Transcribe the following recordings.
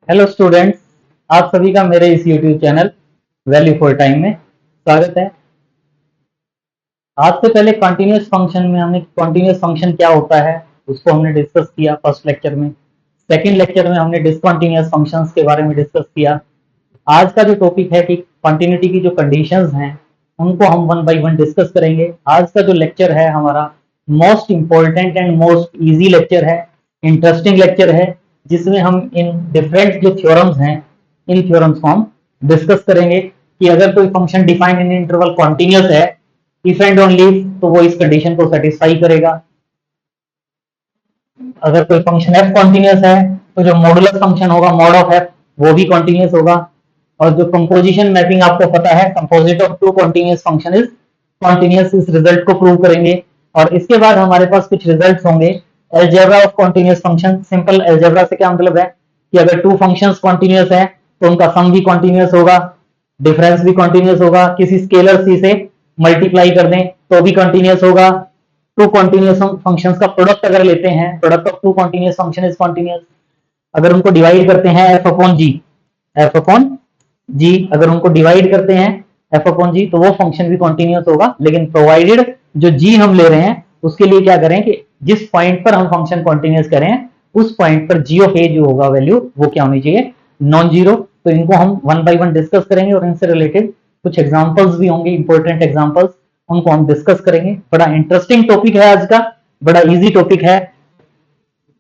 Hello students, आप सभी का मेरे इस YouTube channel value for time में स्वागत है। आज से पहले कंटिन्यूअस फंक्शन में हमने कंटिन्यूअस फंक्शन क्या होता है उसको हमने डिस्कस किया फर्स्ट लेक्चर में। सेकंड लेक्चर में हमने डिसकंटिन्यूअस फंक्शंस के बारे में डिस्कस किया। आज का जो टॉपिक है कि कंटिन्यूटी की जो कंडीशंस हैं उनको हम वन बाय वन डिस्कस करेंगे। आज का जो लेक्चर है हमारा most important and most easy lecture है, इंटरेस्टिंग लेक्चर है, जिसमें हम इन डिफरेंट जो थ्योरम्स हैं इन थ्योरम्स को हम डिस्कस करेंगे कि अगर कोई function defined in interval continuous है इफ एंड ओनली तो वो इस कंडीशन को सेटिस्फाई करेगा। अगर कोई फंक्शन एफ कॉन्टिन्यूअस है तो जो मॉडुलस फंक्शन होगा मॉड ऑफ एफ वो भी कॉन्टिन्यूअस होगा। और जो कंपोजिशन मैपिंग आपको पता है composite of two continuous function is continuous, इस रिजल्ट को प्रूव करेंगे। और इसके बाद हमारे पास कुछ रिजल्ट्स होंगे। Algebra of continuous function, simple algebra से क्या मतलब है कि अगर टू फंक्शंस कॉन्टिन्यूअस है तो उनका सम भी कॉन्टिन्यूअस होगा, डिफरेंस भी कॉन्टिन्यूअस होगा। किसी स्केलर सी से मल्टीप्लाई कर दें तो भी कॉन्टिन्यूअस होगा। टू कॉन्टिन्यूअस फंक्शंस का प्रोडक्ट अगर लेते हैं, product of two continuous function is continuous. अगर उनको डिवाइड करते हैं f upon g, f upon g अगर उनको डिवाइड करते हैं एफ अपॉन जी तो वो फंक्शन भी कॉन्टिन्यूअस होगा, लेकिन प्रोवाइडेड जो जी हम ले रहे हैं उसके लिए क्या करें कि जिस पॉइंट पर हम फंक्शन कॉन्टिन्यूअस करें उस पॉइंट पर जी ऑफ ए जो होगा वैल्यू वो क्या होनी चाहिए, नॉन जीरो। तो इनको हम वन बाय वन डिस्कस करेंगे और इनसे रिलेटेड कुछ एग्जांपल्स भी होंगे, इंपॉर्टेंट एग्जांपल्स, उनको हम डिस्कस करेंगे। बड़ा इंटरेस्टिंग टॉपिक है आज का, बड़ा इजी टॉपिक है।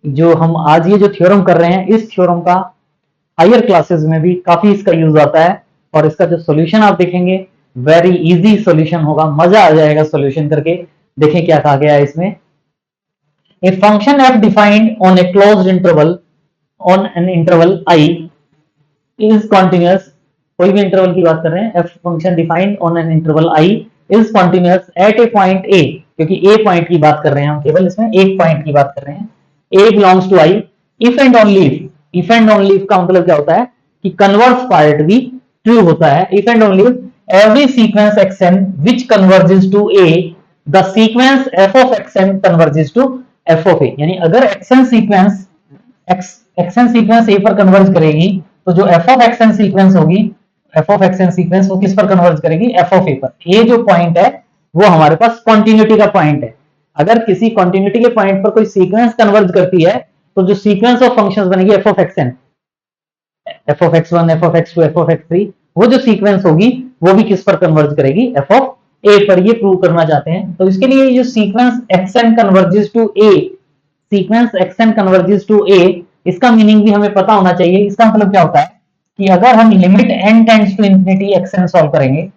जो हम आज ये जो थ्योरम कर रहे हैं इस थ्योरम का हायर क्लासेस में भी काफी इसका यूज आता है। और इसका जो सॉल्यूशन आप देखेंगे वेरी इजी सॉल्यूशन होगा, मजा आ जाएगा सॉल्यूशन करके। देखें क्या कहा गया है इसमें। A function f defined on a closed interval on an interval I is continuous. कोई भी इंटरवल की बात कर रहे हैं, f function defined on an interval I is continuous at a point a, क्योंकि ए पॉइंट की बात कर रहे हैं हम, केवल इसमें एक पॉइंट की बात कर रहे हैं। A belongs to I if and only if. If and only if का मतलब क्या होता है कि कन्वर्स पार्ट भी ट्रू होता है। If and only if every sequence x n which converges to a the sequence f of x n converges to f of a. यानी अगर x n sequence x n sequence a पर कन्वर्ज करेगी तो जो एफ ऑफ एक्सएन सीक्वेंस होगी, f of x n sequence वो किस पर कन्वर्ज करेगी, एफ ऑफ ए पर। ए जो पॉइंट है वो हमारे पास कॉन्टिन्यूटी का पॉइंट है। अगर किसी कॉन्टिन्यूटी के पॉइंट पर कोई सीक्वेंस कन्वर्ज करती है तो जो सीक्वेंस ऑफ फंक्शंस बनेगी f of x n, f of x one, f of x two, f of x three, वो जो सीक्वेंस होगी वो भी किस पर कन्वर्ज करेगी, एफ ऑफ ए पर। ये प्रूव करना चाहते हैं तो इसके लिए जो sequence x n converges to a, sequence x n converges to a, इसका मीनिंग भी हमें पता होना चाहिए। इसका मतलब क्या होता है कि अगर हम limit n tends to infinity x n solve करेंगे,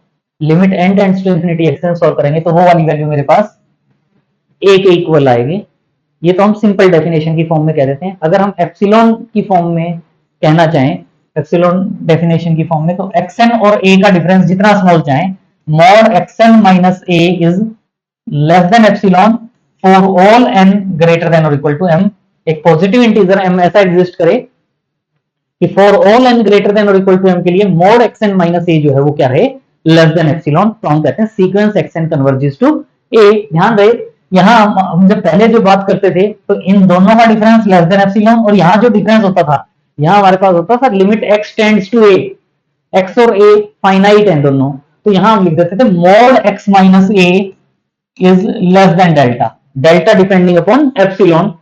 limit n tends to infinity x n solve करेंगे तो वो वाली वैल्यू मेरे पास ए के इक्वल आएगी। ये तो हम सिंपल डेफिनेशन की फॉर्म में कह देते हैं। अगर हम एप्सिलॉन की फॉर्म में कहना चाहें, एप्सिलॉन डेफिनेशन की फॉर्म में, तो एक्सएन और ए का डिफरेंस जितना स्मॉल चाहें, mod x n minus a is less than epsilon for all n greater than और इक्वल टू एम। एक पॉजिटिव इंटीजर एम ऐसा एग्जिस्ट करे कि for all n greater than और इक्वल टू एम के लिए मॉड एक्सएन माइनस ए जो है वो क्या रहे, लेस देन एप्सिलॉन। तो हम कहते हैं सीक्वेंस एक्सएन कन्वर्जेस टू ए। ध्यान रहे यहाँ हम जब पहले जो बात करते थे तो इन दोनों का डिफरेंस लेस देन एप्सिलॉन, और यहाँ जो डिफरेंस होता था यहाँ हमारे पास होता था limit x tends to a, x और ए फाइनाइट है दोनों, तो यहाँ हम लिख देते थे mod x minus a is less than delta, delta depending upon epsilon.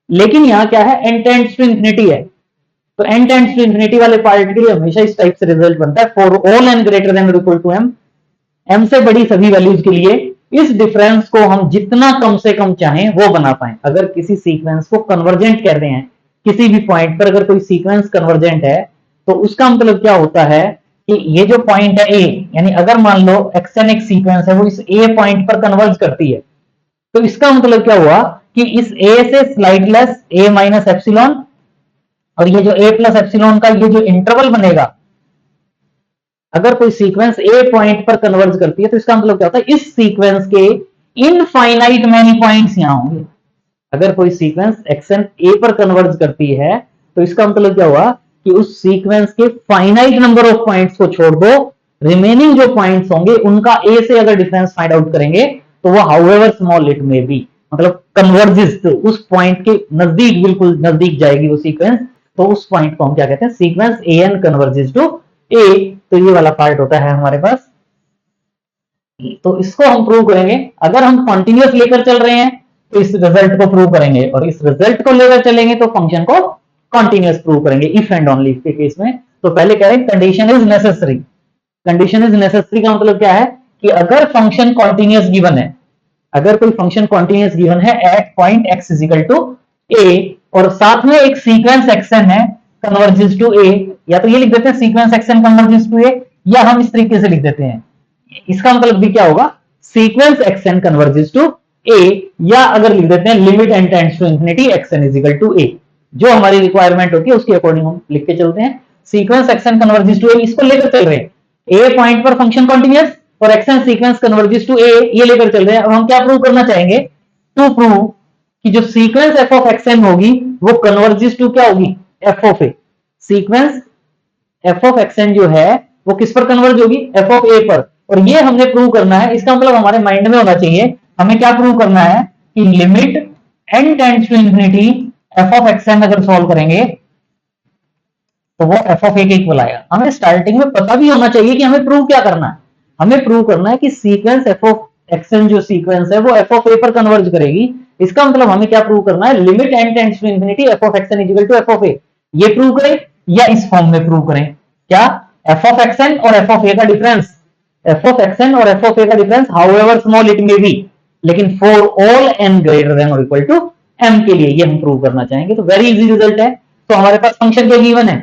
लेकिन यहाँ क्या है, एन टेंड्स टू इंफिनिटी है, तो एन टेंड्स टू इंफिनिटी वाले पार्ट के लिए हमेशा इस टाइप से रिजल्ट बनता है for all n greater than और इक्वल टू एम, एम से बड़ी सभी वैल्यूज के लिए इस डिफरेंस को हम जितना कम से कम चाहें वो बना पाए। अगर किसी सीक्वेंस को कन्वर्जेंट कह रहे हैं, किसी भी पॉइंट पर अगर कोई सीक्वेंस कन्वर्जेंट है तो उसका मतलब क्या होता है कि ये जो पॉइंट है ए, यानी अगर मान लो एक्सएन एक सीक्वेंस है वो इस ए पॉइंट पर कन्वर्ज करती है, तो इसका मतलब क्या हुआ कि इस ए से स्लाइडलेस ए माइनस एप्सिलॉन, और ये जो ए प्लस एप्सिलॉन का ये जो इंटरवल बनेगा, अगर कोई सीक्वेंस ए पॉइंट पर कन्वर्ज करती है तो इसका मतलब क्या होता है, इस सीक्वेंस के इनफाइनाइट मैनी पॉइंट्स यहां होंगे। अगर कोई सीक्वेंस एक्सएन ए पर कन्वर्ज करती है तो इसका मतलब क्या हुआ कि उस सीक्वेंस के फाइनाइट नंबर ऑफ पॉइंट्स को छोड़ दो, रिमेनिंग जो पॉइंट्स होंगे उनका ए से अगर डिफरेंस फाइंड आउट करेंगे तो वो हाउएवर स्मॉल इट में बी, मतलब कन्वर्जेस, तो उस पॉइंट के नजदीक, बिल्कुल नजदीक जाएगी वो सीक्वेंस तो उस पॉइंट को हम क्या कहते हैं, sequence a n converges to a. तो ये वाला पार्ट होता है हमारे पास। तो इसको हम प्रूव करेंगे। अगर हम कॉन्टिन्यूअस लेकर चल रहे हैं तो इस रिजल्ट को प्रूव करेंगे, और इस रिजल्ट को लेकर चलेंगे तो फंक्शन को कॉन्टिन्यूअस प्रूव करेंगे, इफ एंड ओनली के केस में। तो पहले कह रहे हैं condition is necessary. Condition is necessary का मतलब क्या है कि अगर फंक्शन कॉन्टिन्यूअस गिवन है, अगर कोई फंक्शन कॉन्टिन्यूअस गिवन है at point x is equal to a, और साथ में एक सीक्वेंस एक्शन है कन्वर्जेस टू ए, या तो ये लिख देते हैं sequence x n converges to a, या हम इस तरीके से लिख देते हैं, इसका मतलब भी क्या होगा, sequence x n converges to a, या अगर लिख देते हैं limit n tends to infinity x n is equal to a. जो हमारी रिक्वायरमेंट होती है उसके अकॉर्डिंग हम लिख के चलते हैं। सीक्वेंस एक्शन कन्वर्जेस टू ए, इसको लेकर चल रहे हैं, ए पॉइंट पर फंक्शन कॉन्टिन्यूअस और एक्शन सीक्वेंस कन्वर्जेस टू ए, ये लेकर चल रहे हैं। अब हम क्या प्रूव करना चाहेंगे, टू प्रूव कि जो sequence f of x n होगी वो कन्वर्जेस टू क्या होगी, f of a. Sequence f of x n जो है वो किस पर कन्वर्ज होगी, एफ ऑफ ए पर, और ये हमने प्रूव करना है। इसका मतलब हमारे माइंड में होना चाहिए हमें क्या प्रूव करना है कि limit n tends to infinity f of x n अगर सॉल्व करेंगे तो वो एफ ऑफ ए के इक्वल आएगा। हमें स्टार्टिंग में पता भी होना चाहिए कि हमें प्रूव क्या करना है। हमें प्रूव करना है कि sequence f of x n जो सीक्वेंस है वो एफ ऑफ ए पर कन्वर्ज करेगी। इसका मतलब हमें क्या प्रूव करना है, limit n tends to infinity f of x n is equal to f of a. ये प्रूव करें या इस फॉर्म में प्रूव करें, क्या एफ ऑफ एक्स एन और एफ ऑफ ए का difference, f of x n और एफ ऑफ ए का difference however small it may be, लेकिन for all n greater than और इक्वल टू एम के लिए ये हम प्रूव करना चाहेंगे। तो वेरी इजी रिजल्ट है। तो हमारे पास फंक्शन क्या गिवन है,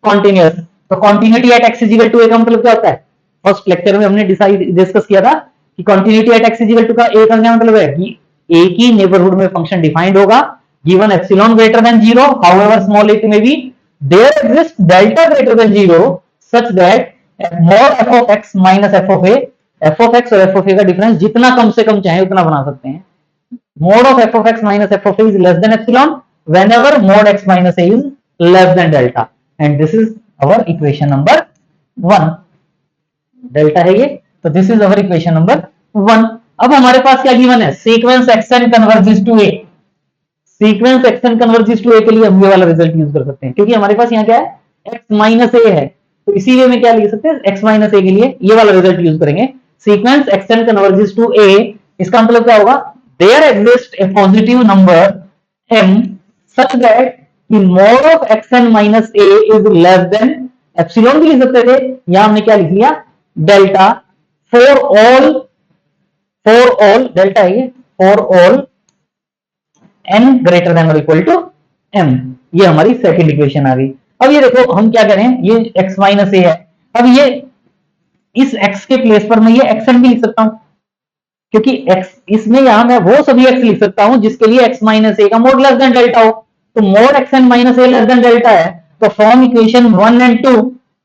कॉन्टिन्यूअस। तो continuity at x is equal to a का मतलब क्या होता है, फर्स्ट लेक्चर में हमने डिस्कस किया था कि continuity at x is equal to का ए का क्या मतलब है कि ए की नेबरहुड में फंक्शन डिफाइंड होगा given epsilon greater than 0 however small it may be, there exist delta greater than 0 such that mod f of x minus f of a, f of x और f of a का difference जितना कम से कम चाहे उतना बना सकते हैं। mod of f of x minus f of a is less than epsilon whenever mod x minus a is less than delta, and this is our equation number 1। Delta है ये, तो this is our equation number 1। अब हमारे पास क्या given है, sequence x n converges to a. Sequence x n converges to a के लिए हम ये वाला रिजल्ट यूज कर सकते हैं, क्योंकि हमारे पास यहाँ क्या है, x माइनस ए है, तो इसी वे में क्या लिख सकते हैं, x माइनस ए के लिए ये वाला रिजल्ट यूज करेंगे। Sequence x n converges to a, इसका मतलब क्या होगा, there exist a positive number m such that कि mod of xn minus a is less than epsilon भी लिख सकते थे, यहां हमने क्या लिख लिया, डेल्टा फॉर ऑल डेल्टा है ये, for all n greater than और इक्वल टू m। ये हमारी सेकंड इक्वेशन आ गई। अब ये देखो हम क्या करें, ये x माइनस ए है, अब ये इस x के प्लेस पर मैं ये xn भी लिख सकता हूं, क्योंकि x इसमें यहां मैं वो सभी x लिख सकता हूं जिसके लिए x माइनस ए का मोड लेस देन डेल्टा हो। तो mode xn minus a less than delta है, तो from equation 1 and 2,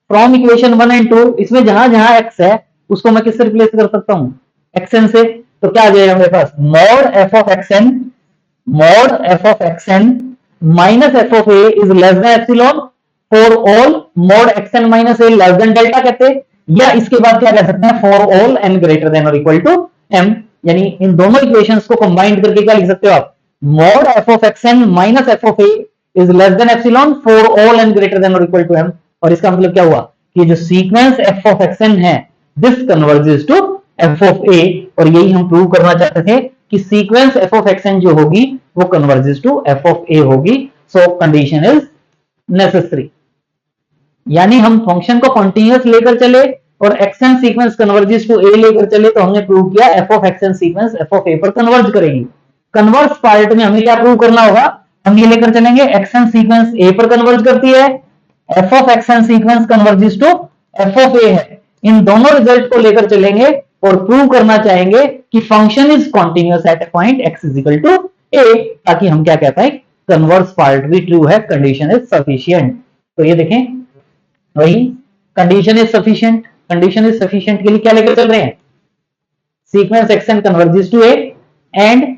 from equation 1 and 2 इसमें जहां जहां x है उसको मैं किससे रिप्लेस कर सकता हूं, xn से। तो क्या आ जाएगा मेरे पास, mod f of xn, mod f of xn minus f of a is less than epsilon for all mod xn minus a less than delta कहते हैं, या इसके बाद क्या कह सकते हैं, for all n greater than और इक्वल टू m। यानी इन दोनों इक्वेशंस को कंबाइन करके क्या लिख सकते हो आप, mod f of xn minus f of a is less than epsilon for all n greater than और इक्वल टू m। और इसका मतलब क्या हुआ कि जो सीक्वेंस f ऑफ xn है this converges to f of a, और यही हम प्रूव करना चाहते थे कि सीक्वेंस f ऑफ xn जो होगी वो converges to f of a होगी। सो कंडीशन इज नेसेसरी, यानी हम फंक्शन को कॉन्टिन्यूअस लेकर चले और xn sequence converges to a लेकर चले, तो हमने प्रूव किया f of xn sequence f of a पर कन्वर्ज करेगी। कन्वर्स पार्ट में हमें क्या प्रूव करना होगा, हम ये लेकर चलेंगे xn सीक्वेंस a पर कन्वर्ज करती है, f of xn sequence converges to f of a है। इन दोनों रिजल्ट को लेकर चलेंगे और प्रूव करना चाहेंगे कि function is continuous at a point x is equal to a, ताकि हम क्या कहते हैं, कन्वर्स पार्ट भी ट्रू है, कंडीशन इज सफिशिएंट। तो ये देखें वही condition is sufficient, condition is sufficient के लिए क्या लेकर चल रहे हैं, sequence xn converges to a and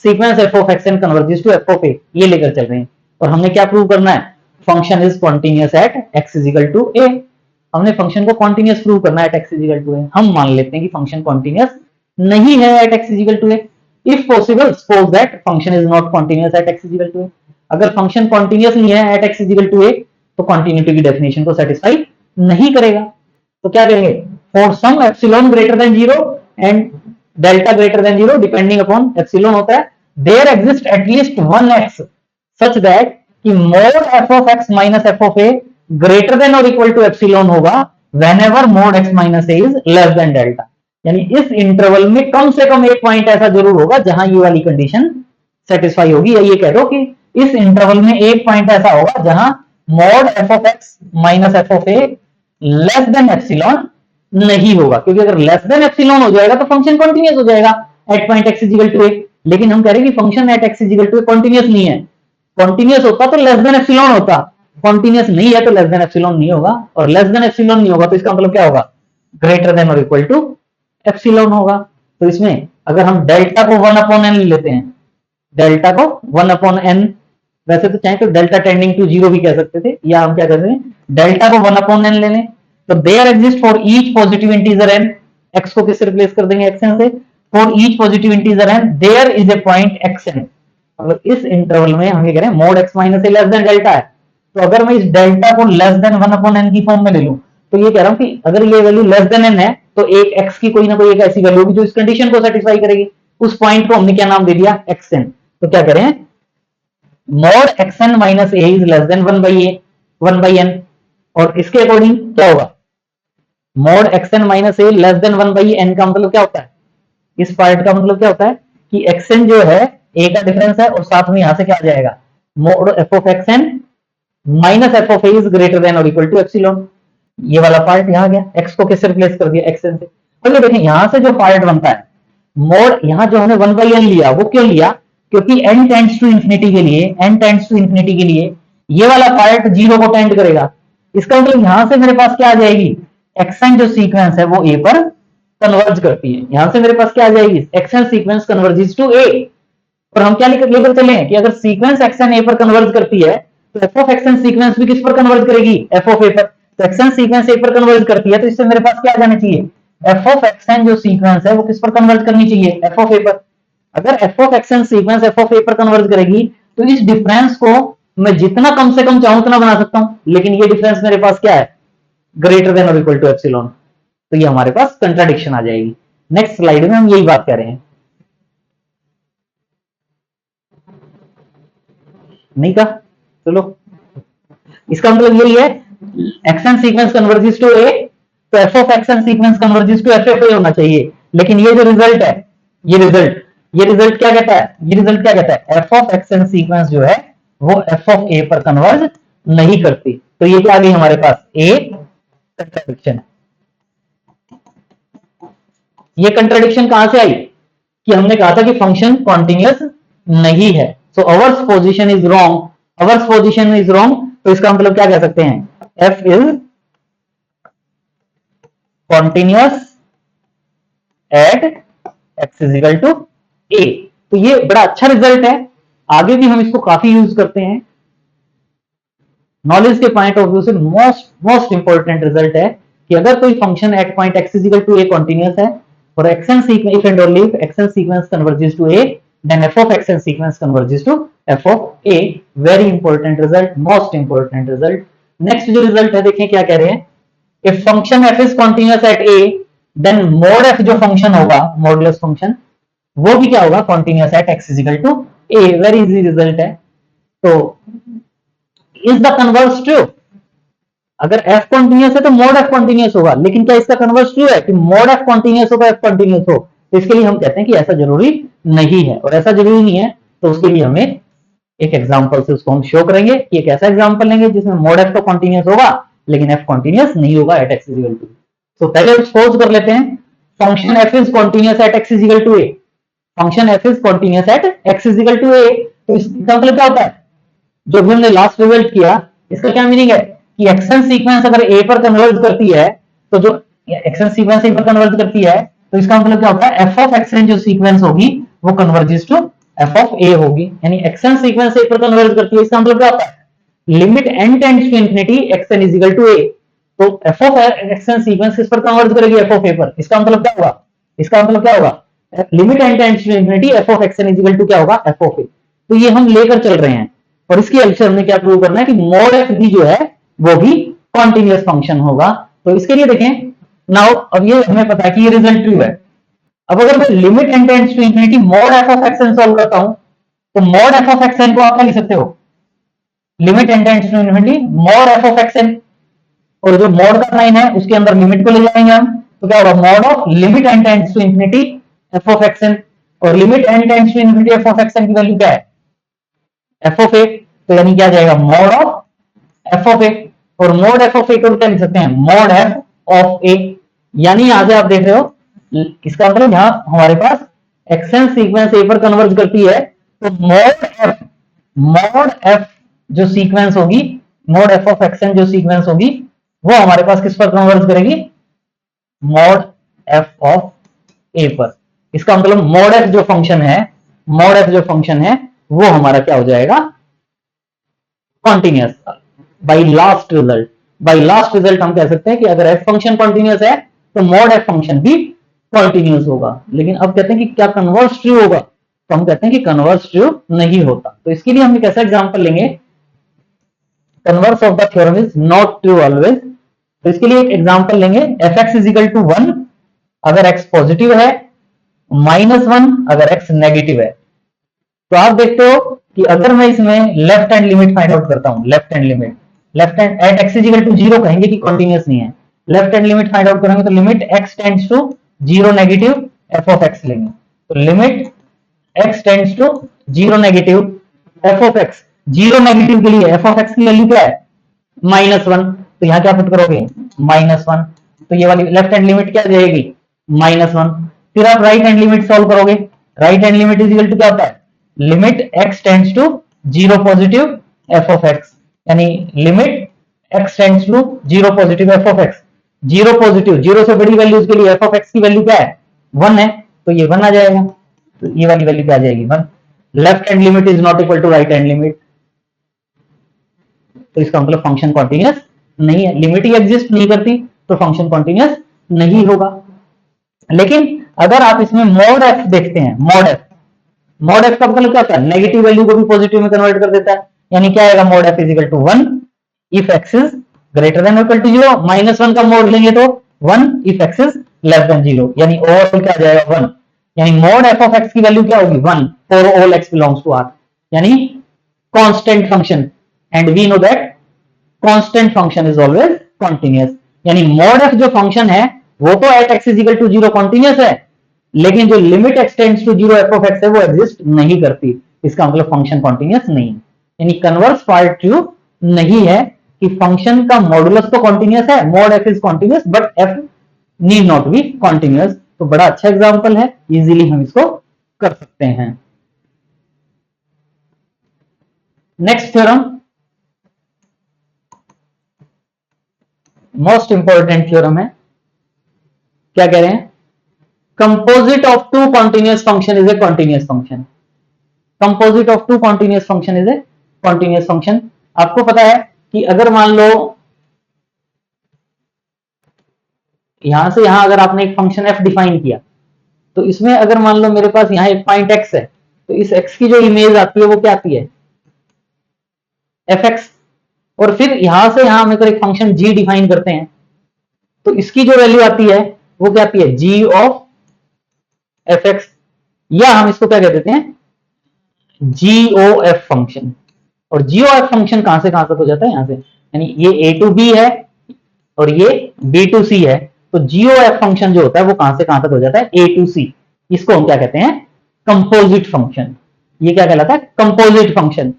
sequence f of xn converges to f of a, ये लेकर चल रहे हैं। और हमने क्या प्रूव करना है, function is continuous at x is equal to a। हमने फंक्शन को कॉन्टिन्यूअस प्रूव करना है at x is equal to a। हम मान लेते हैं कि फंक्शन कॉन्टिन्यूअस नहीं है at x is equal to a। If possible suppose that function is not continuous at x is equal to a। अगर फंक्शन कॉन्टिन्यूअस नहीं है at x is equal to a तो कॉन्टिन्यूटी की डेफिनेशन को satisfy नहीं करेगा। तो क्या करेंगे, for some epsilon greater than zero and delta greater than zero depending upon epsilon होता है, there exist at least one x such that कि mod f of x minus f of a greater than और equal to epsilon होगा whenever mod x minus a is less than delta. यानी इस interval में कम से कम एक पॉइंट ऐसा जरूर होगा जहां ये वाली कंडीशन सेटिस्फाई होगी, या ये कह दो कि इस इंटरवल में एक पॉइंट ऐसा होगा जहां mod f of x minus f of A less than epsilon नहीं होगा, क्योंकि अगर लेस देन एप्सिलॉन हो जाएगा तो फंक्शन कॉन्टिन्यूअस हो जाएगा at point x is equal to a. लेकिन हम कह रहे हैं कि function at x is equal to a continuous नहीं है, कॉन्टिन्यूअस होता तो लेस देन एप्सिलॉन होता, कॉन्टिन्यूअस नहीं है तो लेस देन एप्सिलॉन नहीं होगा, और लेस देन एप्सिलॉन नहीं होगा तो इसका मतलब क्या होगा, ग्रेटर देन और इक्वल टू एप्सिलॉन होगा। तो इसमें अगर हम डेल्टा को 1 अपॉन एन लेते हैं, डेल्टा को 1 अपॉन एन, वैसे तो चाहे तो डेल्टा टेंडिंग टू जीरो भी कह सकते थे, या हम क्या करते हैं डेल्टा को 1 अपॉन एन ले लें, तो there exist for each positive integer n, x को किससे रिप्लेस कर देंगे एक्सएन से, for each positive integer n there is a point x n. मतलब इस इंटरवल में हम ये कह रहे हैं mod x minus a less than delta है, तो अगर मैं इस डेल्टा को लेस देन 1 अपॉन एन की फॉर्म में ले लूं तो ये कह रहा हूं कि अगर ये वैल्यू लेस देन एन है तो एक एक्स की कोई ना कोई एक ऐसी वैल्यू होगी जो इस कंडीशन को सेटिस्फाई करेगी, उस पॉइंट को हमने क्या नाम दे दिया एक्सएन। तो क्या करें, mod x n minus a is less than 1 by n, और इसके अकॉर्डिंग क्या होगा, mod x n minus a less than 1 by n का मतलब क्या होता है, इस पार्ट का मतलब क्या होता है कि एक्सएन जो है ए का डिफरेंस है और साथ में यहां से क्या आ जाएगा mode f of X N minus f of A is greater than और इक्वल टू एप्सिलॉन। ये वाला पार्ट यहां गया, एक्स को किससे रिप्लेस कर दिया एक्सएन से। तो देखें यहां से जो पार्ट बनता है मोड, यहां जो हमने 1 बाई एन लिया वो क्यों लिया, क्योंकि एन टेंड्स टू इंफिनिटी के लिए, एन टेंड्स टू इंफिनिटी के लिए ये वाला पार्ट जीरो को टेंड करेगा। इसका मतलब यहां से मेरे पास क्या आ जाएगी, एक्सएन जो सीक्वेंस है वो ए पर कन्वर्ज करती है, यहां से मेरे पास क्या आ जाएगी xn sequence converges to a. और हम क्या लेकर चले कि अगर सीक्वेंस एक्सएन ए पर कन्वर्ज करती है तो एफ ऑफ एक्सएन सीक्वेंस भी किस पर कन्वर्ज करेगी, एफ ऑफ ए पर। तो एक्सएन सीक्वेंस ए पर कन्वर्ज करती है तो इससे मेरे पास क्या आ जाना चाहिए, एफ ऑफ एक्सएन जो सीक्वेंस है वो किस पर कन्वर्ज करनी चाहिए, एफ ऑफ ए पर। अगर f of x n sequence f of a पर कन्वर्ज करेगी तो इस डिफरेंस को मैं जितना कम से कम चाहूं उतना बना सकता हूं, लेकिन ये डिफरेंस मेरे पास क्या है, ग्रेटर देन और इक्वल टू एप्सिलॉन। तो ये हमारे पास कंट्राडिक्शन आ जाएगी। नेक्स्ट स्लाइड में हम यही बात कर रहे हैं, नहीं कहा, चलो इसका मतलब यही है x n sequence converges to a तो f of x n sequence converges to f of a होना चाहिए। लेकिन ये जो रिजल्ट है, ये रिजल्ट क्या कहता है, ये रिजल्ट क्या कहता है, एफ ऑफ एक्सएन सीक्वेंस जो है वो एफ ऑफ ए पर कन्वर्ज नहीं करती। तो ये क्या आ गई हमारे पास, ए कंट्राडिक्शन। ये कंट्राडिक्शन कहां से आई कि हमने कहा था कि फंक्शन कॉन्टिन्यूअस नहीं है, so ours position is wrong, ours position is wrong. तो इसका मतलब क्या कह सकते हैं, f is continuous at x is equal to a. तो ये बड़ा अच्छा रिजल्ट है, आगे भी हम इसको काफी यूज करते हैं। नॉलेज के पॉइंट ऑफ व्यू से मोस्ट इंपॉर्टेंट रिजल्ट है कि अगर कोई function at point x is equal to a continuous है और x n sequence, if and only if x n sequence converges to a then f of x and sequence converges to f of a. very important result, most important result. next जो result है देखें क्या कह रहे हैं, if function f is continuous at a then mod f जो function होगा modulus function वो भी क्या होगा continuous at x is equal to a. very easy result है। तो is the converse true, अगर f continuous है तो mod f continuous होगा, लेकिन क्या इसका converse true है कि mod f continuous हो तो f continuous हो। तो इसके लिए हम कहते हैं कि ऐसा जरूरी नहीं है, और ऐसा जरूरी नहीं है तो उसके लिए हमें एक एग्जांपल से उसको हम शो करेंगे कि एक ऐसा एग्जांपल लेंगे जिसमें मोड एफ तो कॉन्टिन्यूअस होगा लेकिन एफ कॉन्टिन्यूअस नहीं होगा at x is equal to. तो पहले सपोज कर लेते हैं function f is continuous at x is equal to a, function f is continuous at x is equal to a. तो इसका मतलब क्या होता है, जो भी हमने लास्ट रिजल्ट किया इसका क्या मीनिंग है कि एक्सएन सीक्वेंस अगर ए पर कन्वर्ज करती है तो जो एक्सएन सीक्वेंस ए पर कन्वर्ज करती है तो इसका मतलब क्या होता है, एफ ऑफ एक्सएन जो सीक्वेंस होगी वो कन्वर्जेस टू एफ ऑफ ए होगी, यानी एक्सएन सीक्वेंस ए पर कन्वर्ज करती है। इसका मतलब क्या होता है, limit n tends to infinity x n is equal to a, तो एफ ऑफ एक्सएन सीक्वेंस किस पर कन्वर्ज करेगी, एफ ऑफ ए पर। इसका मतलब क्या होगा, इसका मतलब क्या होगा, limit n tends to infinity f of x n is equal to क्या होगा, एफ ऑफ ए। तो ये हम लेकर चल रहे हैं और इसकी हेल्प से हमने क्या प्रूव करना है कि मॉड एफ भी जो है वो भी कॉन्टिन्यूअस फंक्शन होगा। तो इसके लिए देखें नाउ, अब ये हमें पता है कि ये रिजल्ट ट्रू है। अब अगर मैं limit n tends to infinity mod f of x n solve करता हूं, तो mod f of x n को आप क्या लिख सकते हो, limit n tends to infinity mod f of x n, और जो मॉड का साइन है उसके अंदर लिमिट को ले जाएंगे हम, तो क्या होगा mod of limit n tends to infinity f of x n, और limit n tends to infinity f of x n की वैल्यू क्या है, एफ ऑफ ए, तो यानी क्या जाएगा mod of f of a, और मॉड एफ ऑफ ए को क्या लिख सकते हैं, मॉड एफ ऑफ ए। यानी यहां से आप देख रहे हो, इसका मतलब यहां हमारे पास एक्सएन सीक्वेंस ए पर कन्वर्ज करती है, तो मॉड एफ जो सीक्वेंस होगी, मॉड एफ ऑफ एक्सएन जो सीक्वेंस होगी वो हमारे पास किस पर कन्वर्ज करेगी, मॉड एफ ऑफ ए पर। इसका मतलब मॉड एफ जो फंक्शन है, मॉड एफ जो फंक्शन है वो हमारा क्या हो जाएगा, continuous. By last result, by last result हम कह सकते हैं कि अगर एफ फंक्शन कॉन्टिन्यूअस है तो मॉड एफ फंक्शन भी कॉन्टिन्यूअस होगा। लेकिन अब कहते हैं कि क्या कन्वर्स ट्रू होगा, तो हम कहते हैं कि कन्वर्स ट्रू नहीं होता। तो इसके लिए हम एक ऐसा एग्जांपल लेंगे, converse of the theorem is not true always. तो इसके लिए एक एग्जांपल लेंगे, f x is equal to 1 अगर एक्स पॉजिटिव है, -1 अगर एक्स नेगेटिव है। तो आप देखते हो कि अगर मैं इसमें left hand limit find out करता हूं, left hand limit, left hand at x is equal to 0 कहेंगे कि कॉन्टिन्यूअस नहीं है, left hand limit find out करेंगे तो limit x tends to 0 negative f of x लेंगे। तो limit x tends to 0 negative f of x, 0 negative के लिए एफ ऑफ एक्स की वैल्यू क्या है, -1, तो यहां क्या पुट करोगे, -1, तो ये वाली लेफ्ट हैंड लिमिट क्या जाएगी, -1। फिर आप राइट हैंड लिमिट सॉल्व करोगे, right hand limit is equal to क्या होता है, limit x tends to 0 positive f of x, यानी limit x tends to 0 positive f of x, 0 positive, 0 से बड़ी वैल्यूज के लिए एफ ऑफ एक्स की वैल्यू क्या है, 1 है, तो ये 1 आ जाएगा, तो ये वाली वैल्यू क्या आ जाएगी, 1। Left hand limit is not equal to right hand limit, तो इसका मतलब फंक्शन कॉन्टिन्यूअस नहीं है, लिमिट ही एग्जिस्ट नहीं करती तो फंक्शन कॉन्टिन्यूअस नहीं होगा। लेकिन अगर आप इसमें मॉड एफ देखते हैं, मॉड एफ का मतलब क्या होता है, नेगेटिव वैल्यू को भी पॉजिटिव में कन्वर्ट कर देता है, यानी क्या आएगा, mod f is equal to 1 if x is greater than equal to 0, -1 का मॉड लेंगे तो 1 if x is less than 0, यानी ओवरऑल क्या आ जाएगा 1, यानी मॉड एफ ऑफ एक्स की वैल्यू क्या होगी 1 for all x belongs to R, यानी constant function, and we know that constant function is always continuous. यानी मॉड एफ जो फंक्शन है वो तो at x is equal to 0 continuous है, लेकिन जो limit x tends to 0 f of x है वो एग्जिस्ट नहीं करती, इसका मतलब फंक्शन कॉन्टिन्यूअस नहीं, यानी कन्वर्स पार्ट ट्रू नहीं है कि फंक्शन का मॉडुलस तो कॉन्टिन्यूअस है, mod f is continuous but F need not be continuous. तो बड़ा अच्छा एग्जांपल है, इजीली हम इसको कर सकते हैं। Next theorem, most important theorem है, क्या कह रहे हैं, composite of two continuous function is a continuous function, composite of two continuous function is a continuous function. आपको पता है कि अगर मान लो यहां से यहां अगर आपने एक फंक्शन एफ डिफाइन किया, तो इसमें अगर मान लो मेरे पास यहां एक पॉइंट एक्स है, तो इस एक्स की जो इमेज आती है वो क्या आती है, एफ एक्स, और फिर यहां से यहां हम अगर एक फंक्शन जी डिफाइन करते हैं तो इसकी जो वैल्यू आती है वो क्या आती है, जी ऑफ एफ एक्स, या हम इसको क्या कह देते हैं, जीओ एफ फंक्शन। और जीओ एफ फंक्शन कहां से कहां तक हो जाता है, यहां से, यानी ये ए टू बी है और ये बी टू सी है, तो जीओ एफ फंक्शन जो होता है वो कहां से कहां तक हो जाता है, ए टू सी, इसको हम क्या कहते हैं, कंपोजिट फंक्शन। ये क्या कहलाता है, composite function,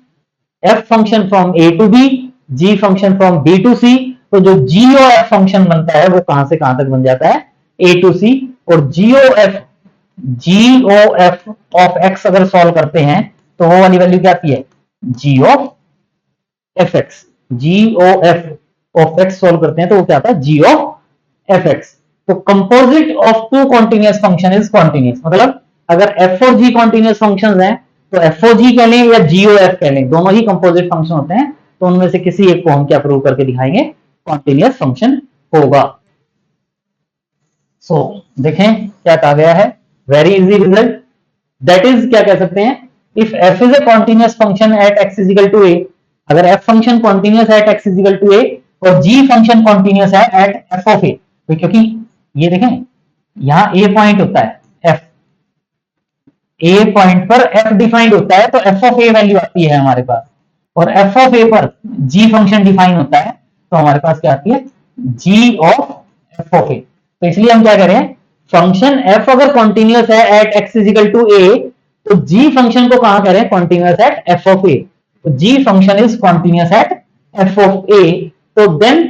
f function from a to b, g function from b to c, तो जो जीओ एफ फंक्शन बनता है वो कहां से कहां तक बन जाता है, ए टू सी। और जीओ एफ ऑफ एक्स अगर सॉल्व करते हैं तो वो वाली वैल्यू क्या आती है, g of f x, g o f of x solve करते हैं तो वो क्या आता है, जी ऑफ एफ एक्स। तो composite of two continuous function is continuous, मतलब अगर एफ और जी कॉन्टिन्यूअस फंक्शंस हैं तो एफ ओ जी कह लें या जीओ एफ कह लें, दोनों ही कंपोजिट फंक्शन होते हैं, तो उनमें से किसी एक को हम क्या प्रूव करके दिखाएंगे, कॉन्टिन्यूअस फंक्शन होगा। देखें क्या कहा गया है, very easy result, that is क्या कह सकते हैं, if f is a continuous function at x is equal to a, अगर f फंक्शन कॉन्टिन्यूअस है at x is equal to a और g फंक्शन कॉन्टिन्यूअस है एट f ऑफ a, तो क्योंकि ये देखें यहां a पॉइंट होता है f, a पॉइंट पर f डिफाइंड होता है तो f ऑफ a वैल्यू आती है हमारे पास, और f ऑफ a पर g फंक्शन डिफाइन होता है तो हमारे पास क्या आती है g of f of a। तो इसलिए हम क्या करें, फंक्शन f अगर कॉन्टिन्यूअस है at x is equal to a तो g फंक्शन को कहां करें continuous at f of a, तो g function is continuous at f of a, तो देन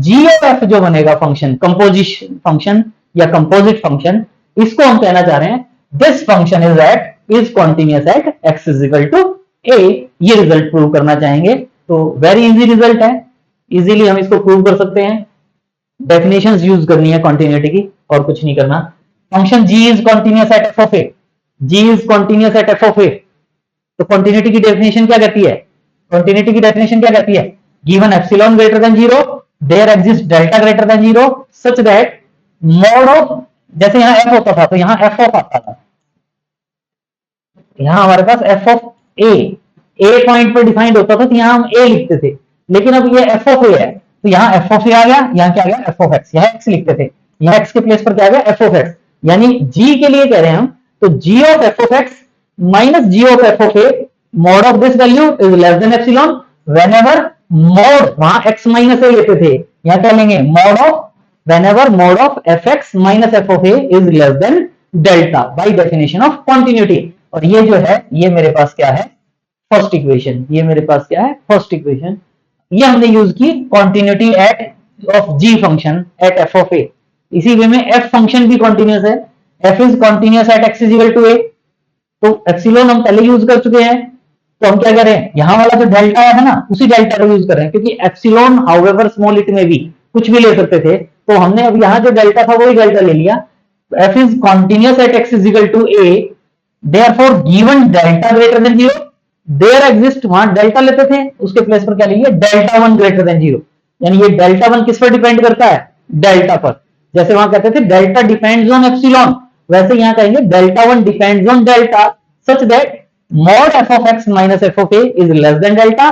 g ऑफ f जो बनेगा फंक्शन, कंपोजिशन फंक्शन या कंपोजिट फंक्शन, इसको हम कहना चाह रहे हैं this function is continuous at x is equal to a। ये रिजल्ट प्रूव करना चाहेंगे तो वेरी इजी रिजल्ट है, इजीली हम इसको प्रूव कर सकते हैं। डेफिनेशंस यूज करनी है कॉन्टिन्यूटी की और कुछ नहीं करना। Function g is continuous at f of a, g is continuous at f of a, तो कॉन्टिन्यूटी की डेफिनेशन क्या कहती है, कॉन्टिन्यूटी की डेफिनेशन क्या कहती है, given epsilon greater than 0 there exist delta greater than 0 such that mod of, जैसे यहां f होता था तो यहां f ऑफ आता था, यहां हमारे पास f ऑफ a पॉइंट पर डिफाइंड होता था तो यहां हम a लिखते थे, लेकिन अब ये f ऑफ a है तो यहाँ f ऑफ a आ गया, यहाँ क्या आ गया f ऑफ x, यहाँ x लिखते थे, यहाँ x के प्लेस पर क्या आ गया f ऑफ x, यानी g के लिए कह रहे हैं हम तो g of f of x minus g of f of a mod of this value is less than epsilon whenever mod, वहां x माइनस a लेते थे, यहाँ क्या लेंगे mod of whenever mod of fx minus f of a is less than delta by definition of continuity. और ये जो है ये मेरे पास क्या है फर्स्ट इक्वेशन, ये मेरे पास क्या है फर्स्ट इक्वेशन, ये हमने यूज की continuity at of g function at f of a। इसी वे में f फंक्शन भी कॉन्टिन्यूअस है, f is continuous at x is equal to a, तो एप्सिलॉन हम पहले यूज कर चुके हैं, तो हम क्या करें यहाँ वाला जो डेल्टा है ना उसी डेल्टा को यूज कर रहे हैं, क्योंकि एप्सिलॉन हाउएवर स्मॉल इट में भी कुछ भी ले सकते थे, तो हमने अब यहाँ जो डेल्टा था वही डेल्टा ले लिया। f is continuous at x is equal to a, therefore given delta greater than 0 there exist, वहां डेल्टा लेते थे उसके प्लेस पर क्या लेंगे डेल्टा 1 ग्रेटर देन 0, यानी ये डेल्टा 1 किस पर डिपेंड करता है डेल्टा पर, जैसे वहां कहते थे डेल्टा डिपेंड्स ऑन एप्सिलॉन, वैसे यहां कहेंगे delta 1 depends on delta such that mod f of x minus f of a is less than delta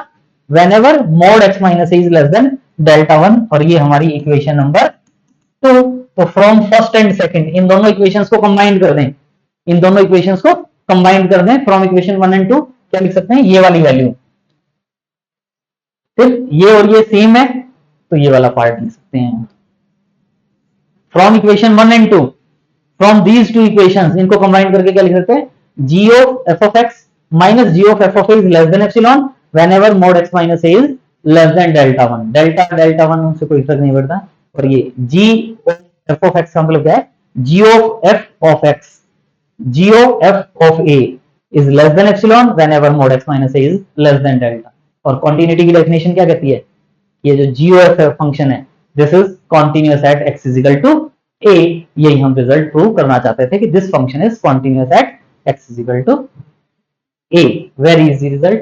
whenever mod x minus a is less than delta 1, और ये हमारी equation number 2। तो from first and second in दोनों equations को combine कर दें, इन दोनों equations को कंबाइन कर दें, फ्रॉम इक्वेशन 1 एंड 2 क्या लिख सकते हैं ये वाली वैल्यू, फिर ये और ये सेम है तो ये वाला पार्ट लिख सकते हैं from equation 1 and 2, from these two equations इनको कंबाइन करके क्या लिख सकते हैं g of f of x minus g of f of a is less than epsilon whenever mod x minus a is less than delta 1, delta 1 से कोई फर्क नहीं पड़ता, और ये g of f of x का मतलब क्या है g of f of a is less than epsilon whenever mod x minus a is less than delta। और कॉन्टिन्यूटी की डेफिनेशन क्या कहती है, ये जो g of f फंक्शन है this is continuous at x is equal to a, यही हम रिजल्ट प्रूव करना चाहते थे कि this function is continuous at x is equal to a, very easy result.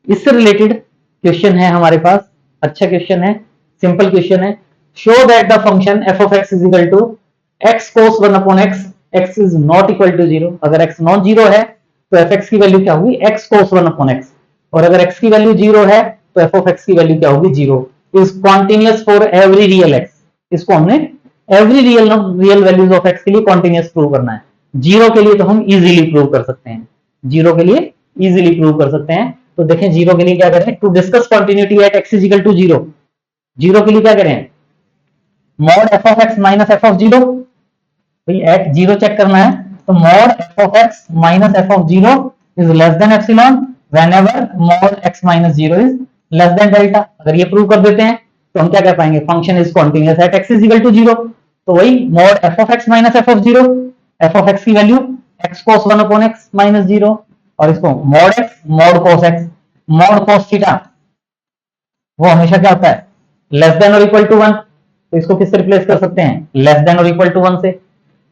इससे रिलेटेड क्वेश्चन है हमारे पास, अच्छा क्वेश्चन है, सिंपल क्वेश्चन है, show that the function f of x is equal to x cos 1 upon x, x is not equal to 0, अगर x non zero है तो fx की वैल्यू क्या होगी x cos 1 upon x, और अगर x की वैल्यू 0 है तो f of x की वैल्यू क्या होगी 0, is continuous for every real x, इसको हमने every real values of x के लिए कॉन्टिन्यूअस प्रूव करना है, जीरो के लिए तो हम इजीली प्रूव कर सकते हैं, जीरो के लिए इजीली प्रूव कर सकते हैं। तो देखें जीरो के लिए क्या करें, to discuss continuity at x is equal to 0, zero के लिए क्या करें mod f of x minus f of 0, भाई एट 0 चेक करना है तो mod f of x minus f of 0 is less than epsilon whenever mod x minus 0 is less than delta. अगर ये प्रूव कर देते हैं तो हम क्या कह पाएंगे function is continuous at x is equal to 0, तो वही mod f of x minus f of 0, f of x की value x cos 1 upon x minus 0, और इसको mod x mod cos x mod cos theta वो हमेशा क्या होता है लेस देन और इक्वल टू 1, तो इसको किससे रिप्लेस कर सकते हैं लेस देन और इक्वल टू 1 से,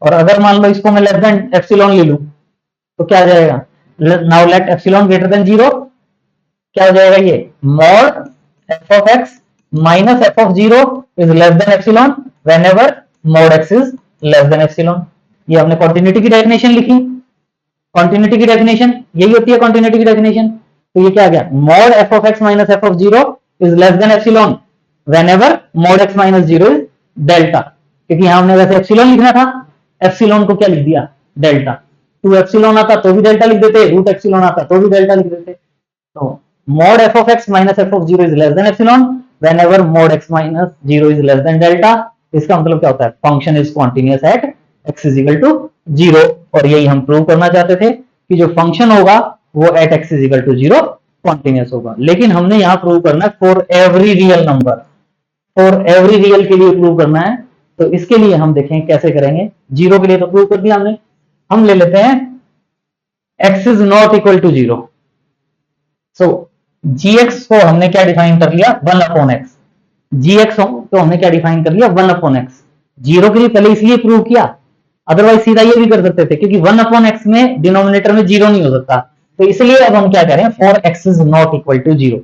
और अगर मान लो इसको मैं लेस देन एप्सिलॉन ले लूं तो क्या आ जाएगा now let epsilon greater than 0, क्या हो जाएगा ये mod f of x minus f of 0 is less than epsilon whenever mod x is less than epsilon. ये हमने कॉन्टिन्यूटी की डेफिनेशन लिखी, कॉन्टिन्यूटी की डेफिनेशन यही होती है, कॉन्टिन्यूटी की डेफिनेशन। तो ये क्या आ गया, mod f of x minus f of zero is less than epsilon when ever mod x minus zero is delta. क्योंकि यहां हमने वैसे एप्सिलॉन लिखना था, एप्सिलॉन को क्या लिख दिया, डेल्टा। टू एप्सिलॉन आता तो भी डेल्टा लिख देते, रूट एप्सिलॉन आता तो भी डेल्टा लिख देते। तो mod f of x minus f of 0 is less than epsilon whenever mod x minus 0 is less than delta। इसका मतलब क्या होता है, function is continuous at x is equal to 0। और यही हम प्रूव करना चाहते थे कि जो फंक्शन होगा वो at x is equal to 0 continuous होगा। लेकिन हमने यहां प्रूव करना है for every real number, for every real के लिए प्रूव करना है। तो इसके लिए हम देखें कैसे करेंगे। जीरो के लिए तो प्रूव कर दिया हमने, हम ले लेते हैं x is not equal to 0। So gx को हमने क्या डिफाइन कर लिया, 1 अपॉन एक्स। gx को हमने क्या डिफाइन कर लिया, 1 अपॉन एक्स। जीरो के लिए पहले इसलिए प्रूव किया, अदरवाइज सीधा ये भी कर सकते थे, क्योंकि 1 अपॉन एक्स में डिनोमिनेटर में जीरो नहीं हो सकता। तो इसलिए अब हम क्या करें, for x is not equal to zero.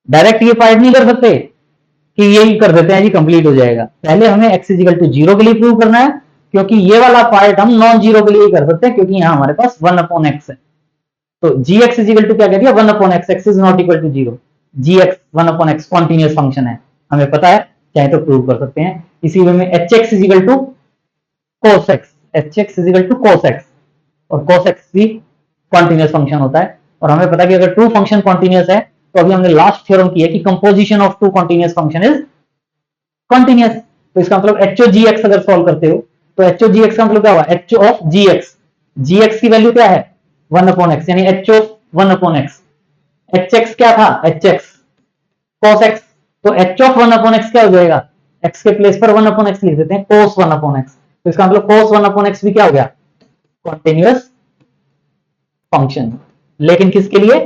Direct ये पार्ट नहीं कर सकते कि यही कर देते हैं जी कंप्लीट हो जाएगा। पहले हमें x is equal to zero के लिए प्रूव करना है, क्योंकि ये वाला पार्ट हम नॉन जीरो के लिए ही कर सकते हैं, क्योंकि यहां हमारे पास 1 अपॉन एक्स है। तो gx इज इक्वल टू क्या कह दिया, 1 upon x, x is not equal to zero. gx 1 upon x continuous function है, हमें पता है, चाहे तो प्रूव कर सकते हैं। इसी वे में hx is equal to cos x, hx is equal to cos x, और cos x भी कॉन्टिन्यूअस फंक्शन होता है। और हमें पता है कि अगर टू फंक्शन कॉन्टिन्यूअस है, तो अभी हमने लास्ट थ्योरम की है कि composition of two continuous function is continuous. तो इसका मतलब एच ओ जी एक्स अगर सॉल्व करते हो, तो एच ओ जी एक्स का मतलब क्या हुआ, h of g x. G x की वैल्यू क्या है, 1 अपॉन एक्स, यानी h of 1 upon x. H x क्या था, एच एक्स cos x। तो एच ऑफ 1 अपॉन एक्स क्या हो जाएगा, एक्स के प्लेस पर 1 अपॉन एक्स लिख देते हैं, cos 1 अपॉन एक्स। तो इसका मतलब cos 1 अपॉन एक्स भी क्या हो गया, कॉन्टिन्यूअस फंक्शन। लेकिन किसके लिए,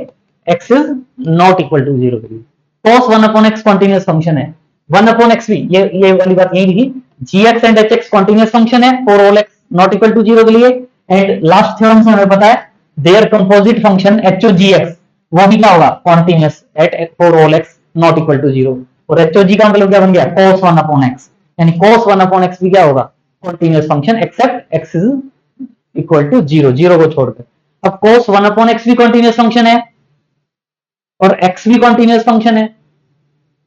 x is not equal to zero के लिए। cos 1 upon x continuous function है, 1 अपॉन एक्स भी, ये वाली बात यही लिखी, gx and hx continuous function है for all x not equal to zero के लिए। एंड लास्ट थ्योरम से हमें पता है there composite function h o g x, वो भी क्या होगा, continuous at for all x not equal to zero. और एच ओ जी का मतलब क्या बन गया, cos 1 अपॉन एक्स, यानी cos 1 अपॉन एक्स भी क्या होगा, continuous function except x is equal to zero, zero को छोड़कर। अब cos 1 अपॉन एक्स भी कॉन्टिन्यूअस फंक्शन है और x भी कॉन्टिन्यूअस फंक्शन है,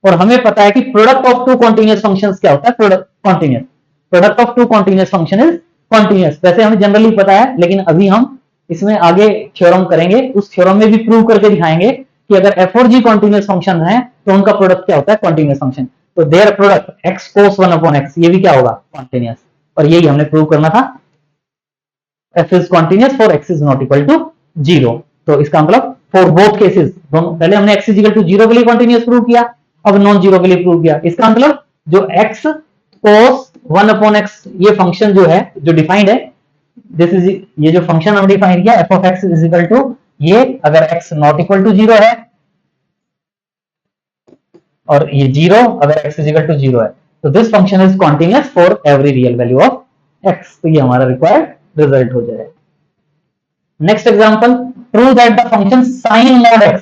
और हमें पता है कि product of two continuous functions क्या होता है, product continuous, product of two continuous function is continuous. वैसे हमें जनरली पता है, लेकिन अभी हम इसमें आगे थ्योरम करेंगे, उस थ्योरम में भी प्रूव करके दिखाएंगे कि अगर एफ और जी कॉन्टिन्यूअस फंक्शन है तो उनका प्रोडक्ट क्या होता है, कॉन्टिन्यूअस फंक्शन। तो their product x cos 1 upon x, ये भी क्या होगा, कॉन्टिन्यूअस। और यही हमने प्रूव करना था, f is continuous for x is not equal to zero. तो इसका मतलब फॉर बोथ केसेस, दोनों, पहले हमने x is equal to zero के लिए कॉन्टिन्यूअस प्रूव किया, अब नॉन जीरो के लिए प्रूव किया। इसका मतलब जो एक्स cos 1 अपॉन एक्स ये फंक्शन जो है, जो डिफाइंड है, दिस इज, ये जो फंक्शन हम डिफाइन किया f of x is equal to, ये अगर x not equal to zero है, और ये जीरो अगर x is equal to zero है, तो this function is continuous for every real value of x. तो ये हमारा रिक्वायर्ड रिजल्ट हो जाएगा। Next example, prove that the function sin mod x,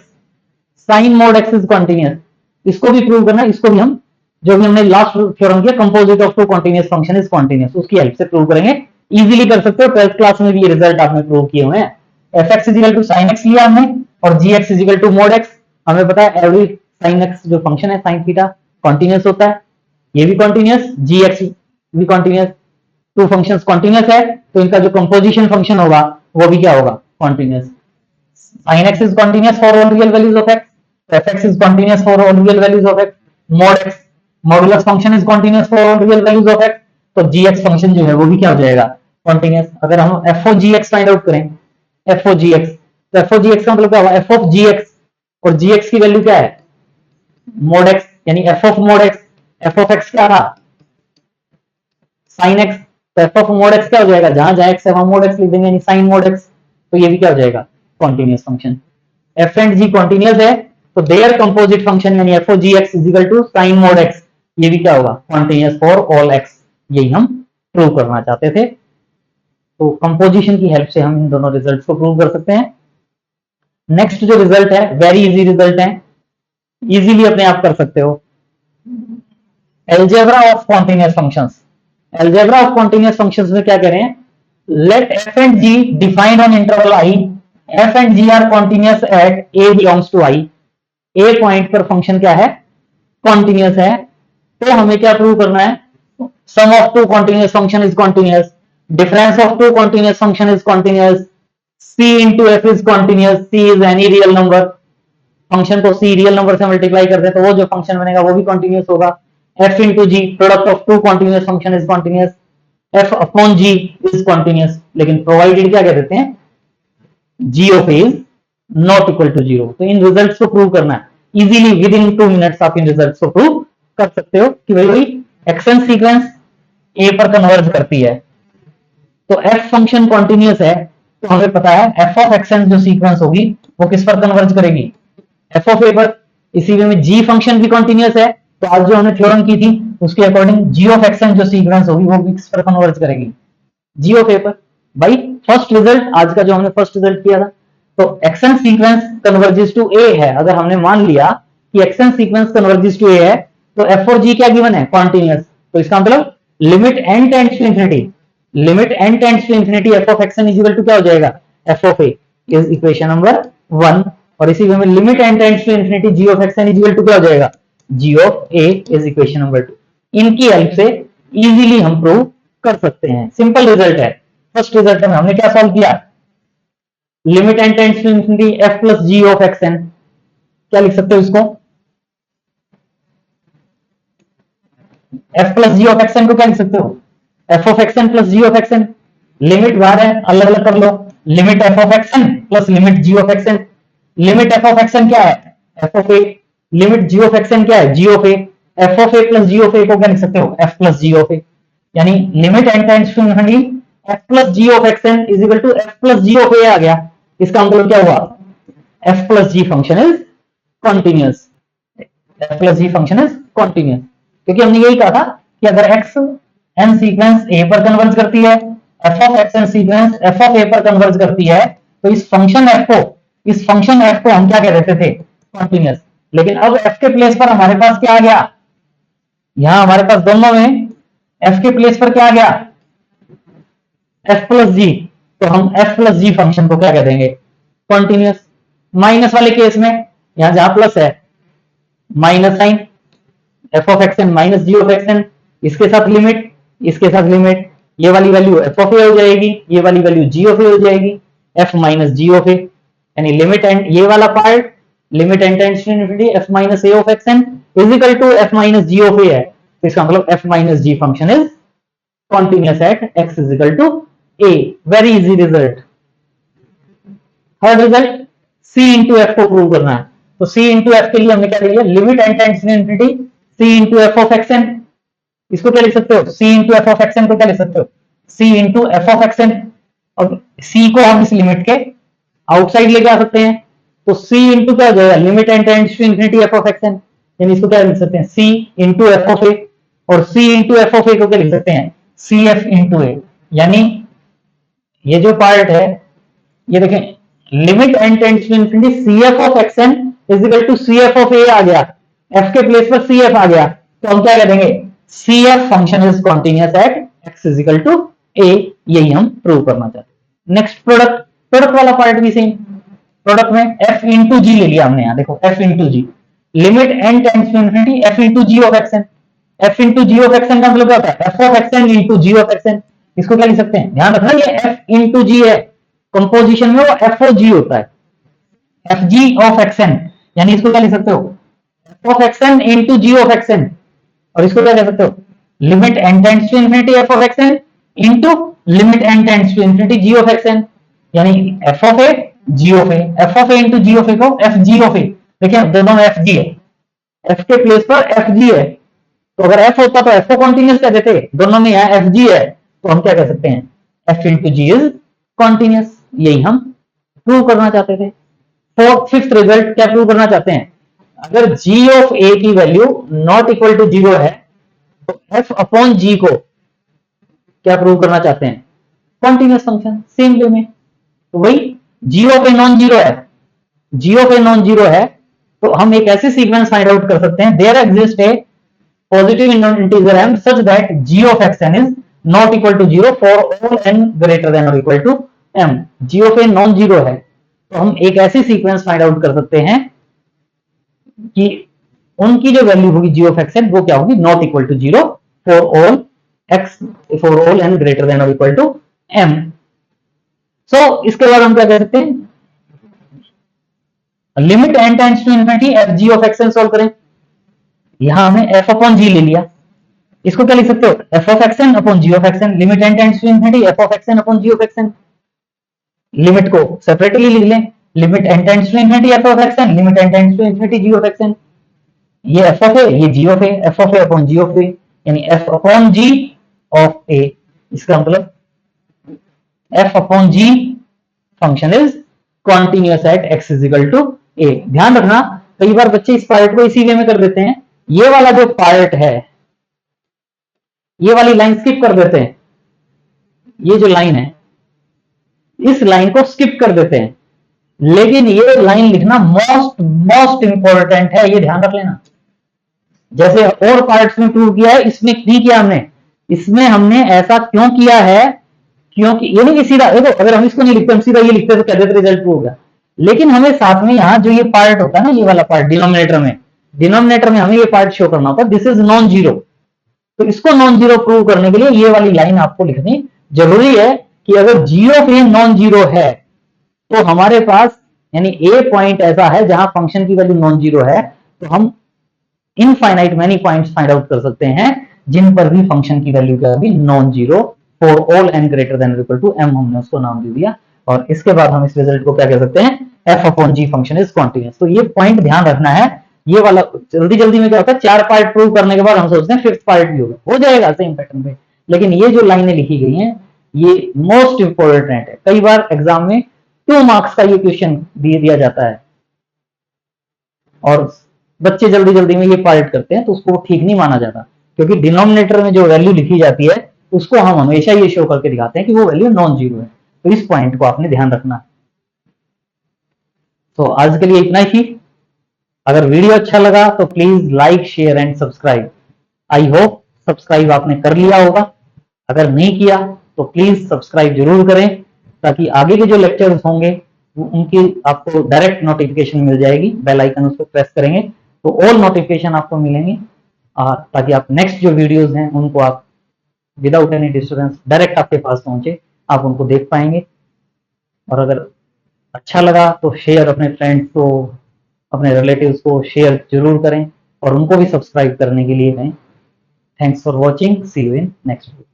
sin mod x is continuous. इसको भी prove करना है, इसको भी हम, जो भी हमने लास्ट थ्योरम किया composite of two continuous function is continuous, उसकी हेल्प से प्रूव करेंगे। इजीली कर सकते हो, 12th क्लास में भी ये रिजल्ट आपने प्रूव किए हुए हैं। F x is equal to sine x लिया हमने, और g x is equal to mod x. हमें पता है एवरी साइन एक्स जो फंक्शन है साइन थीटा कॉन्टिन्यूअस होता है, ये भी कॉन्टिन्यूअस, जी एक्स भी कॉन्टिन्यूअस। टू फंक्शंस कॉन्टिन्यूअस है तो इनका जो कंपोजिशन फंक्शन होगा वो भी क्या होगा, continuous. sin x is continuous for all real values of x, fx is continuous for all real values of x, mod x modulus function is continuous for all real values of x। तो gx function जो है वो भी क्या हो जाएगा, continuous। अगर हम f of gx find out करें, f of gx, तो f of gx का मतलब क्या होगा, f of gx, और gx की वैल्यू क्या है, mod x, यानी f of mod x, f of x क्या था, sin x। तो f of mod x क्या हो जाएगा, जहां जहां x है वहां mod x लिख देंगे, यानी sin mod x। तो ये भी क्या हो जाएगा, continuous function. f and g continuous है, तो देयर कंपोजिट फंक्शन यानी f of gx is equal to sin mod x, ये भी क्या होगा, कॉन्टिन्यूअस फॉर ऑल x। यही हम प्रूव करना चाहते थे। तो कंपोजिशन की हेल्प से हम इन दोनों रिजल्ट्स को प्रूव कर सकते हैं। नेक्स्ट जो रिजल्ट है वेरी इजी रिजल्ट है, इजीली अपने आप कर सकते हो। Algebra of continuous functions, algebra of continuous functions में क्या कह रहे हैं, let f and g defined on interval I, f and g are continuous at a belongs to I. a point पर फंक्शन क्या है, कॉन्टिन्यूस है, तो हमें क्या प्रूव करना है, sum of two continuous function is continuous, difference of two continuous function is continuous, c into f is continuous, c is any real number, function को c रियल नंबर से मल्टीप्लाई कर दे तो वो जो फंक्शन बनेगा वो भी कॉन्टिन्यूस होगा, f into g product of two continuous function is continuous, f upon g is continuous, लेकिन प्रोवाइडेड क्या कह देते हैं, g of a is not equal to 0। तो इन रिजल्ट्स को प्रूव करना है, इजीली विद इन 2 मिनट्स आप इन रिजल्ट्स को प्रूव कर सकते हो कि भाई एक्शन सीक्वेंस a पर कन्वर्ज करती है, तो f फंक्शन कॉन्टिन्यूस है, तो हमें पता है f ऑफ एक्शन जो सीक्वेंस होगी वो किस पर कन्वर्ज करेगी, f ऑफ a पर। इसी वे में g फंक्शन भी कॉन्टिन्यूस है, तो आज जो हमने थ्योरम की थी उसके अकॉर्डिंग g ऑफ एक्शन जो सीक्वेंस होगी वो किस पर कन्वर्ज करेगी, g ऑफ a पर। भाई फर्स्ट रिजल्ट आज का जो हमने फर्स्ट रिजल्ट किया था, तो x n sequence converges to a है, अगर हमने मान लिया कि x n sequence converges to a है तो f और g क्या गिवन है, कॉन्टिन्यूस, तो इसका मतलब limit n tends to infinity, limit n tends to infinity f of x n is equal to क्या हो जाएगा, f of a is equation number 1। और इसी वे में limit n tends to infinity g of x n is equal to क्या हो जाएगा, g of a is equation number 2। इनकी हेल्प से इजीली हम प्रूव कर सकते हैं, सिंपल रिजल्ट है। फर्स्ट रिजल्ट में हमने क्या सॉल्व किया, limit n tends to infinity f plus g of action, क्या लिख सकते हो इसको, f plus g of action को क्या लिख सकते हो, f of action plus g of action, limit बाहर है अलग अलग कर लो, limit f of action plus limit g of action, limit f of action क्या है, f of a, limit g of action क्या है, g of a, f of a plus g of a को क्या लिख सकते हो, f plus g of a, यानी limit n tends to infinity f plus g of x n is equal to f plus g of a आ गया। इसका मतलब क्या हुआ, f plus g function is continuous, f plus g function is continuous, क्योंकि हमने यही कहा था कि अगर x n सीक्वेंस a पर कन्वर्ज करती है, f of x n sequence f of a पर कन्वर्ज करती है, तो इस फंक्शन f को हम क्या कह देते थे, कॉन्टिन्यूस। लेकिन अब f के प्लेस पर हमारे पास क्या आ गया, यहां हमारे पास दोनों में f के प्लेस पर क्या आ गया, f प्लस जी, तो हम f प्लस जी फंक्शन को क्या कह देंगे, कॉन्टिन्यूस। माइनस वाले केस में यहां जहां प्लस है minus sign, f of x n minus g of x n, इसके साथ लिमिट, इसके साथ लिमिट, ये वाली वैल्यू f ऑफ ए हो जाएगी, ये वाली वैल्यू g ऑफ ए हो जाएगी, f minus g of a, यानी लिमिट एंड ये वाला part limit n tends to infinity f minus a of x n is equal to f minus g of a है, तो इसका मतलब f minus g function is continuous at x is equal to a। Very easy result. Third result c into f को prove करना है, तो c into F के लिए हमने क्या लिया, limit n tends to infinity c into f of x n, इसको क्या लिख सकते हो, c into f of x n को क्या लिख सकते हो, c into f of x n, और c को हम इस लिमिट के आउटसाइड लेके आ सकते हैं, तो c इंटू क्या हो जाएगा, limit n tends to infinity f of x n, यानी इसको क्या लिख सकते हैं, c into f of a, और c into f of a को क्या लिख सकते हैं, सी एफ इंटू ए, यानी ये जो पार्ट है ये देखें, limit n tends to infinity c f of x n is equal to c f of a आ गया, एफ के प्लेस पर सी एफ आ गया, तो हम क्या कह देंगे, c f function is continuous at x is equal to a, यही हम प्रूव करना चाहते हैं। नेक्स्ट प्रोडक्ट वाला पार्ट भी सेम, प्रोडक्ट में एफ इंटू जी ले लिया हमने, यहाँ देखो f into g, limit n tends to infinity f into g of x n, f into g of x n का मतलब क्या होता है, f of x n into g of x n, इसको क्या लिख सकते हैं, ध्यान रखना ये एफ इंटू जी है, कंपोजिशन में वो एफ ओ जी होता है, एफ जी ऑफ एक्सन, यानी इसको क्या लिख सकते हो, f of x n into g of x n, और इसको क्या कह सकते हो, limit n tends to infinity f of x n into limit n tends to infinity g of x n, यानी f of a g of a, f of a into g of a को f g of ए, देखिए दोनों में F G है, F के place पर F G है, तो अगर एफ होता तो एफ को कॉन्टिन्यूस कह देते, दोनों में यहाँ एफ जी है, तो हम क्या कह सकते हैं, f into g is continuous, यही हम प्रूव करना चाहते थे। फिफ्थ रिजल्ट क्या प्रूव करना चाहते हैं, अगर g ऑफ a की वैल्यू नॉट इक्वल टू 0 है तो f अपॉन g को क्या प्रूव करना चाहते हैं, कॉन्टिन्यूस फंक्शन, सेम वे में, तो वही g of a non zero है, g of a non zero है, तो हम एक ऐसे सीक्वेंस फाइंड आउट कर सकते हैं, there exist a positive integer m such that g of xn is not equal to zero for all n greater than और equal to m। g of a non zero है, तो हम एक ऐसी sequence find out कर सकते हैं कि उनकी जो वैल्यू होगी g ऑफ x वो क्या होगी, not equal to zero for all x, for all n greater than और इक्वल टू m। सो इसके बाद हम क्या कह सकते हैं, limit n tends to infinity f g of x n solve करें। यहां हमने f अपॉन जी ले लिया, इसको क्या लिख सकते हो, f of x n upon g of x n, limit n tends to infinity f of x n upon g of x n. Limit को सेपरेटली लिख लें, limit n tends to infinity f of x n, limit n tends to infinity g of x n. ये f of a, ये g of a, f of a upon g of a, यानी f upon g of a। इसका मतलब f upon g function is continuous at x is equal to a। ध्यान रखना, कई बार बच्चे इस पार्ट को इसी वे में कर देते हैं, ये वाला जो पार्ट है, ये वाली लाइन स्किप कर देते हैं, ये जो लाइन है इस लाइन को स्किप कर देते हैं, लेकिन ये लाइन लिखना मोस्ट इंपॉर्टेंट है, ये ध्यान रख लेना। जैसे और पार्ट्स में प्रूव किया है, इसमें नहीं किया हमने। इसमें हमने ऐसा क्यों किया है, क्योंकि ये नहीं कि सीधा देखो, अगर हम इसको नहीं लिखते, हम सीधा ये लिखते तो कह देते रिजल्ट प्रूव हो गया। लेकिन हमें साथ में यहाँ जो ये पार्ट होता है ना, ये वाला पार्ट डिनोमिनेटर में हमें ये पार्ट शो करना होता है, दिस इज नॉन जीरो। तो इसको नॉन जीरो प्रूव करने के लिए ये वाली लाइन आपको लिखनी जरूरी है कि अगर जी ऑफ ए नॉन जीरो है तो हमारे पास यानी ए पॉइंट ऐसा है जहां फंक्शन की वैल्यू नॉन जीरो है, तो हम infinite many points find out कर सकते हैं जिन पर भी फंक्शन की वैल्यू क्या होगी, non zero for all n greater than equal to m, हमने उसको नाम दे दिया। और इसके बाद हम इस रिजल्ट को क्या कह सकते हैं, f upon g function is continuous. तो ये पॉइंट ध्यान रखना है, ये वाला जल्दी जल्दी में क्या होता है, 4 पार्ट प्रूव करने के बाद हम सोचते हैं 5th पार्ट भी होगा, हो जाएगा सेम पैटर्न पे, लेकिन ये जो लाइनें लिखी गई हैं ये मोस्ट इंपॉर्टेंट है। कई बार एग्जाम में 2 मार्क्स का ये क्वेश्चन दिया जाता है और बच्चे जल्दी जल्दी में ये पार्ट करते हैं, तो उसको ठीक नहीं माना जाता, क्योंकि डिनोमिनेटर में जो वैल्यू लिखी जाती है उसको हम हमेशा ये शो करके दिखाते हैं कि वो वैल्यू नॉन जीरो है। तो इस पॉइंट को आपने ध्यान रखना। तो आज के लिए इतना ही। अगर वीडियो अच्छा लगा तो please like, share and subscribe. I hope subscribe आपने कर लिया होगा, अगर नहीं किया तो प्लीज सब्सक्राइब जरूर करें, ताकि आगे के जो लेक्चर्स होंगे उनकी आपको डायरेक्ट नोटिफिकेशन मिल जाएगी। बेल आइकन उस पर प्रेस करेंगे तो ऑल नोटिफिकेशन आपको मिलेंगे, ताकि आप नेक्स्ट जो वीडियोस हैं उनको आप विदाउट एनी डिस्टर्बेंस डायरेक्ट आपके पास पहुंचे, आप उनको देख पाएंगे। और अगर अच्छा लगा तो शेयर अपने फ्रेंड्स को, अपने रिलेटिव्स को शेयर जरूर करें और उनको भी सब्सक्राइब करने के लिए कहें। Thanks for watching, see you in next video.